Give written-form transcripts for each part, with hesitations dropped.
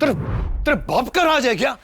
तेरे तेरे बाप का राज है क्या?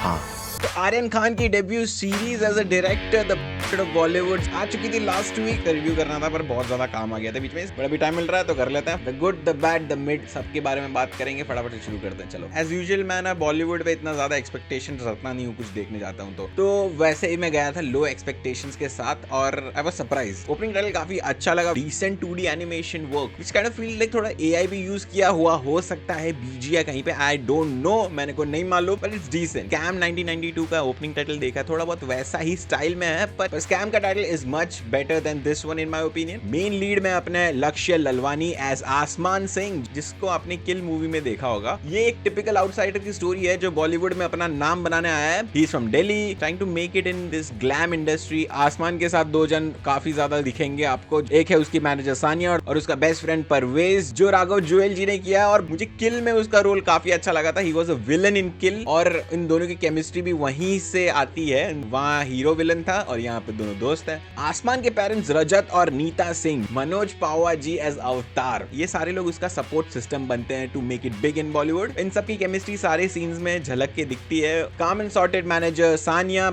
हाँ, तो आर्यन खान की debut series as a director the of Bollywood आ चुकी थी लास्ट वीक। रिव्यू करना था पर बहुत ज्यादा काम आ गया था बीच में, बड़ा भी टाइम मिल रहा है तो कर लेते हैं। The good, the bad, the mid, सबके बारे में बात करेंगे। फटाफट से शुरू करते हैं। चलो, एज यूजुअल मैं ना बॉलीवुड पे इतना ज्यादा एक्सपेक्टेशन रखता नहीं हूँ कुछ देखने जाता हूँ तो वैसे ही मैं गया था लो एक्सपेक्टेशंस के साथ और I was surprise. Opening title काफी अच्छा लगा, decent 2D animation work which kind of feel like थोड़ा एआई भी यूज किया हुआ हो सकता है, बीजी या कहीं पे, आई डोंट नो, मैंने को नहीं मालूम, बट इट्स डिसेंट। स्कैम 1992 का ओपनिंग टाइटल देखा, थोड़ा बहुत वैसा ही स्टाइल में है, पर स्कैम का title is much better than this one in my opinion. Main lead में अपने लक्ष्य ललवानी एज आसमान सिंह, जिसको आपने किल मूवी में देखा होगा। ये एक टिपिकल आउटसाइडर की स्टोरी है जो बॉलीवुड में अपना नाम बनाने आया है। He is from Delhi, trying to make it in this glam industry. आसमान के साथ दो जन काफी ज्यादा दिखेंगे आपको, एक है उसकी मैनेजर सानिया और उसका बेस्ट फ्रेंड परवेज, जो राघव जुएल जी ने किया। और मुझे किल में उसका रोल काफी अच्छा लगा था। He was a villain in किल और इन दोनों की केमिस्ट्री भी वहीं से आती है। वहाँ हीरो विलन था और यहाँ पे दोनों दोस्त हैं। आसमान के पेरेंट्स रजत और नीता सिंह, मनोज पावा जी एज अवतार, ये सारे लोग उसका सपोर्ट सिस्टम बनते हैं to make it big in Bollywood. इन सबकी केमिस्ट्री सारे सीन्स में झलक के दिखती है। काम एंड सॉर्टेड मैनेजर सानिया,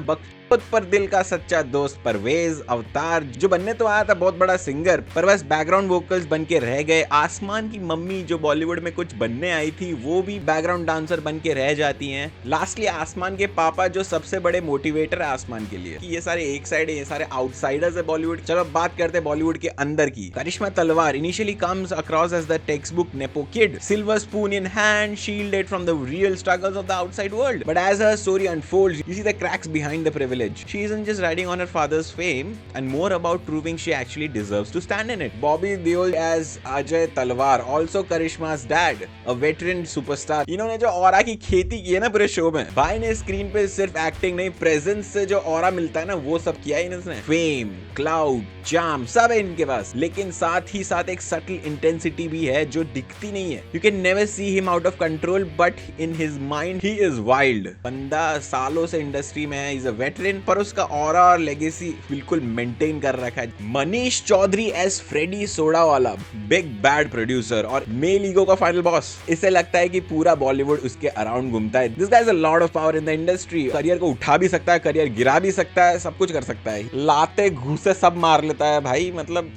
खुद पर दिल का सच्चा दोस्त परवेज, अवतार जो बनने तो आया था बहुत बड़ा सिंगर पर बस बैकग्राउंड वोकल्स बन के रह गए। आसमान की मम्मी जो बॉलीवुड में कुछ बनने आई थी वो भी बैकग्राउंड डांसर बन के रह जाती हैं। लास्टली आसमान के पापा जो सबसे बड़े मोटिवेटर है आसमान के लिए कि ये सारे एक साइड है, ये सारे आउटसाइडर्स है बॉलीवुड। चलो अब बात करते हैं बॉलीवुड के अंदर की। Karishma Talwar initially comes across as the textbook nepo kid, silver spoon in hand, shielded from the real struggles of the outside world, but as her story unfolds you see the cracks behind the privilege. She isn't just riding on her father's fame and more about proving she actually deserves to stand in it. Bobby Deol as Ajay Talwar, also Karishma's dad, a veteran superstar. इन्होंने जो aura की खेती की है ना पूरे show में, भाई ने स्क्रीन पे सिर्फ एक्टिंग नहीं, प्रेजेंस से जो ऑरा मिलता है ना वो सब किया है इन्होंने। फेम, क्लाउड, चार्म सब है इनके पास, लेकिन साथ ही साथ एक सटल इंटेंसिटी भी है जो दिखती नहीं है। You can never see him out of control, but in his mind he is wild. बंदा सालों से इंडस्ट्री में है, he's a veteran, पर उसका ऑरा और लेगेसी बिल्कुल मेंटेन कर रखा है। Manish Chaudhary as Freddy Sodawala, big bad producer और मेल ईगो का फाइनल बॉस। इसे लगता है कि पूरा बॉलीवुड उसके अराउंड घूमता है। This guy is a lot of power in the industry. Career को उठा भी सकता है, करियर गिरा भी सकता है, सब कुछ कर सकता है। लाते घूसे सब मार लेता है भाई, मतलब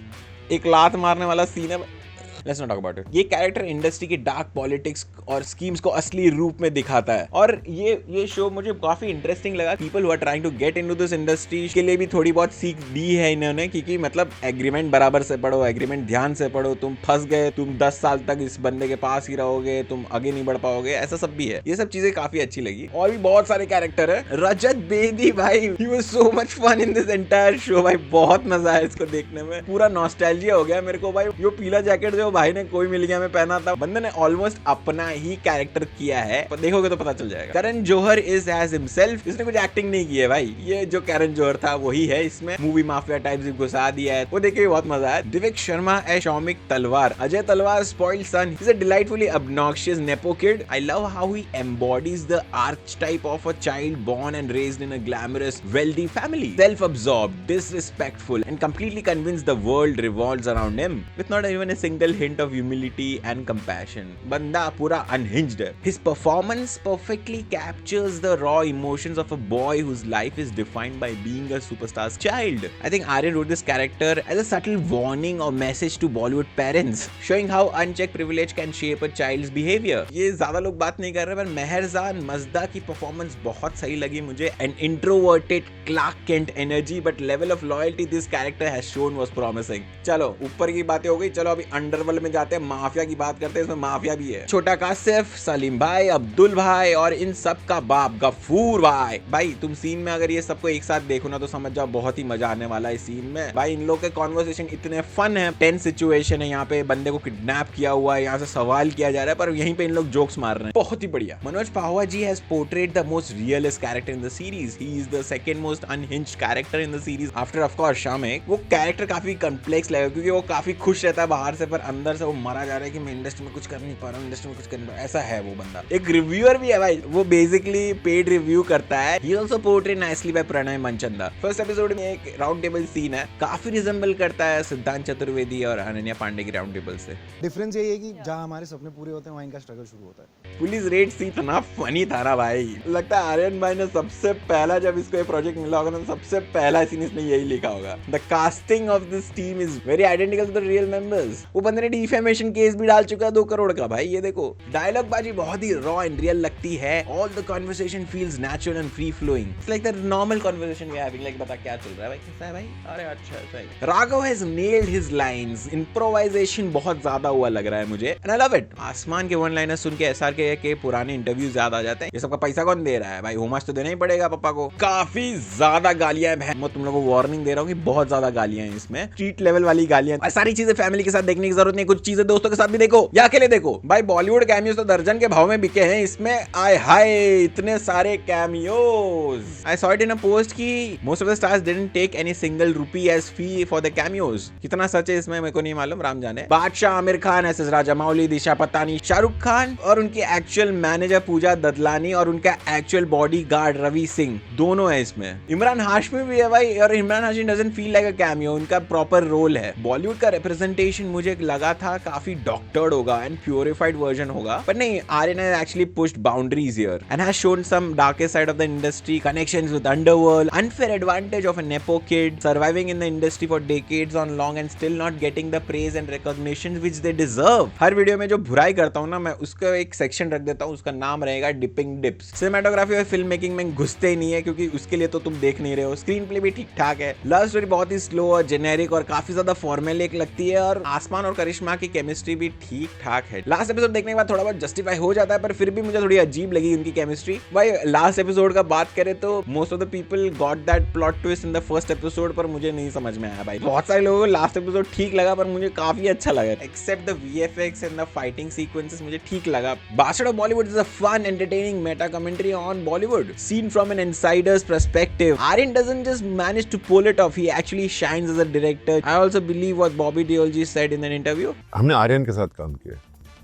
एक लात मारने वाला सीन है। Let's not talk about it. ये कैरेक्टर इंडस्ट्री की डार्क पॉलिटिक्स और स्कीम्स को असली रूप में दिखाता है और ये शो मुझे काफी इंटरेस्टिंग लगा। People who are trying to get into this industry के लिए भी थोड़ी बहुत सीख दी है इन्होंने, क्योंकि मतलब एग्रीमेंट बराबर से पढ़ो, एग्रीमेंट ध्यान से पढ़ो। तुम फंस गए, तुम 10 साल तक इस बंदे के पास ही रहोगे, तुम आगे नहीं बढ़ पाओगे, ऐसा सब भी है। ये सब चीजें काफी अच्छी लगी। और भी बहुत सारे कैरेक्टर है। रजत बेदी भाई, he was so much fun in this entire show भाई, बहुत मजा आया इसको देखने में। पूरा नॉस्टैल्जिया हो गया मेरे को भाई। यो पीला जैकेट जो भाई ने कोई मिल गया में पहना था, बंदे ने ऑलमोस्ट अपना ही कैरेक्टर किया है, देखोगे तो पता चल जाएगा। Karan Johar is as himself, इसने कुछ एक्टिंग नहीं की है भाई, ये जो करण जौहर था वही है इसमें। मूवी माफिया टाइप से घुसा दिया है, वो देख के बहुत मजा आया। दिव्यक Sharma as Shoumik Talwar, Ajay Talwar spoiled son, is a delightfully obnoxious nepo kid. I love how he embodies the archetype of a child born and raised in a glamorous, wealthy family. Self-absorbed, disrespectful, and completely convinced the world revolves around him, with not even a single hint of humility and compassion. बंदा पूरा unhinged है. His performance perfectly captures the raw emotions of a boy whose life is defined by being a superstar's child. I think Aryan wrote this character as a subtle warning or message to Bollywood parents, showing how unchecked privilege can shape a child's behavior. ये ज्यादा लोग बात नहीं कर रहे, पर मेहरजान मजदा की performance बहुत सही लगी मुझे। An introverted Clark Kent energy, but level of loyalty this character has shown was promising. चलो ऊपर की बातें हो गई, चलो अभी अंडरवर्ल्ड में जाते हैं, माफिया की बात करते हैं। इसमें माफिया भी है। छोटा कासिफ, सलीम भाई, अब्दुल भाई और इन सब का बाप गफूर भाई। भाई तुम सीन में अगर ये सबको एक साथ देखो ना तो समझ जाओ बहुत ही मजा आने वाला है इस सीन में। भाई इन लोग के कॉन्वर्सेशन इतने फन है। टेंस सिचुएशन है, यहाँ पे बंदे को किडनैप किया हुआ है, यहाँ से सवाल किया जा रहा है, पर यहीं पे इन लोग जोक्स मार रहे हैं, बहुत ही बढ़िया। Manoj Pahwa ji has portrayed the most realist character in the series. He is the second most unhinged character in the series after of course Shamik. वो कैरेक्टर काफी कॉम्प्लेक्स लगा क्योंकि वो काफी खुश रहता है बाहर से, पर अंदर से वो मरा जा रहा है कि मैं इंडस्ट्री में कुछ कर नहीं पा रहा हूँ, इंडस्ट्री में कुछ कर नहीं पा रहा हूँ। ऐसा है वो बंदा। एक रिव्यूअर भी है भाई, वो बेसिकली पेड रिव्यू करता है। He also portrayed nicely by Pranay Manchanda. First episode में एक राउंड टेबल सीन है, काफी रिजेंबल करता है सिद्धांत चतुर्वेदी और अनन्या पांडे की राउंड टेबल से। डिफरेंस यही है कि जहाँ हमारे सपने पूरे होते हैं वहाँ इनका स्ट्रगल शुरू होता है। पुलिस रेड सीन इतना फनी था ना भाई, लगता है आर्यन भाई ने सबसे पहला जब इसको ये प्रोजेक्ट मिला होगा ना, सबसे पहला सीन इसने यही लिखा होगा। The casting of this team is very identical to the real members. वो बंदे ने डिफेमेशन केस भी डाल चुका है 2 करोड़ का भाई। ये देखो डायलॉग बाजी बहुत ही रॉ एंड रियल लगती है। All the conversation feels natural and free flowing. It's like the normal conversation we are having, like बता क्या चल रहा है भाई, कैसा है भाई, अरे अच्छा सही। Raghav has nailed his lines. Improvisation बहुत ज्यादा हुआ लग रहा है मुझे एंड आई लव इट। आसमान के वन लाइनर सुन के एसआरके के पुराने इंटरव्यूज याद आ जाते हैं। ये सबका पैसा कौन दे रहा है भाई, होमस तो देना ही पड़ेगा पापा को। काफी ज्यादा गालियां हैं, मैं तुम लोगों को वार्निंग दे रहा हूँ कि बहुत ज्यादा गालियां हैं इसमें, स्ट्रीट लेवल वाली गालियां। सारी चीजें फैमिली के साथ देखने की जरूरत नहीं, कुछ चीजें दोस्तों के साथ भी देखो या अकेले देखो भाई। बॉलीवुड कैमियोज तो दर्जन के भाव में बिके हैं इसमें। आय हाय इतने सारे cameos. I saw it in a post कि most of the stars didn't take any single rupee as fee for the cameos. कितना सच है इसमें मेरे को नहीं मालूम, राम जाने। बादशाह, आमिर खान, एस एस राजामौली, दिशा पतानी, शाहरुख खान और उनकी एक्चुअल मैनेजर पूजा ददलानी और उनका एक्चुअल बॉडीगार्ड रवि सिंह दोनों है इसमें। इमरान हाशमी भी है भाई, और Imran Hashmi doesn't feel like a cameo, उनका प्रॉपर रोल है। बॉलीवुड का रिप्रेजेंटेशन मुझे लगा था काफी डॉक्टर्ड होगा एंड प्यूरिफाइड वर्जन होगा, पर नहीं, Aryan has actually pushed boundaries here and has shown some darkest side of the industry, connections with underworld, unfair advantage of a nepo kid, surviving in the industry for decades on long and still not getting the praise and recognition which they deserve. हर video में जो बुराई करता हूं ना मैं, उसका एक सेक्शन रख देता हूं, उसका नाम रहेगा डिपिंग डिप्स। सिनेमेटोग्राफी और फिल्म मेकिंग में घुसते ही नहीं है क्योंकि उसके लिए तो तुम देख नहीं रहे हो। स्क्रीन प्ले भी ठीक ठाक है, लव स्टोरी बहुत ही स्लो और जेनेरिक और काफी ज्यादा फॉर्मूलेक लगती है, और आसमान और करिश्मा की केमिस्ट्री भी ठीक ठाक है। लास्ट एपिसोड देखने के बाद थोड़ा बहुत जस्टिफाई हो जाता है, पर फिर भी मुझे थोड़ी अजीब लगी उनकी केमिस्ट्री। भाई लास्ट एपिसोड का बात करें तो most of the people got that plot twist in the first episode, पर मुझे नहीं समझ में आया भाई। बहुत सारे लोगों को लास्ट एपिसोड ठीक लगा, पर मुझे काफी अच्छा लगा, except the VFX and the fighting sequences मुझे ठीक लगा। Bastard of Bollywood is a fun entertaining meta commentary on Bollywood seen from an insider's perspective. Aryan doesn't just manage to pull it off, he actually shines as a director. I also believe what Bobby Deol ji said in an interview. हमने आर्यन के साथ काम किया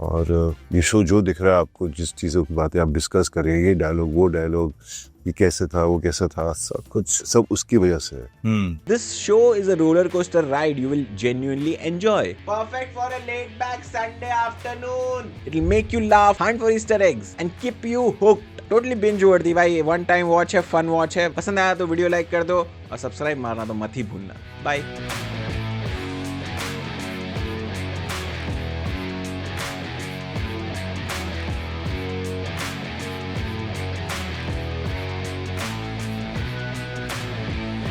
और ये show जो दिख रहा है आपको, जिस चीज़ों की बातें आप डिस्कस कर रहे हैं, ये डायलॉग वो डायलॉग, ये कैसे था वो कैसा था, सब उसकी वजह से है। This show is a roller coaster ride you will genuinely enjoy. Perfect for a laid back Sunday afternoon. It'll make you laugh, hunt for Easter eggs and keep you hooked. Totally binge worthy भाई, one time watch है, fun watch है। पसंद आया तो video like कर दो और subscribe मारना तो मत ही भूलना। बाय।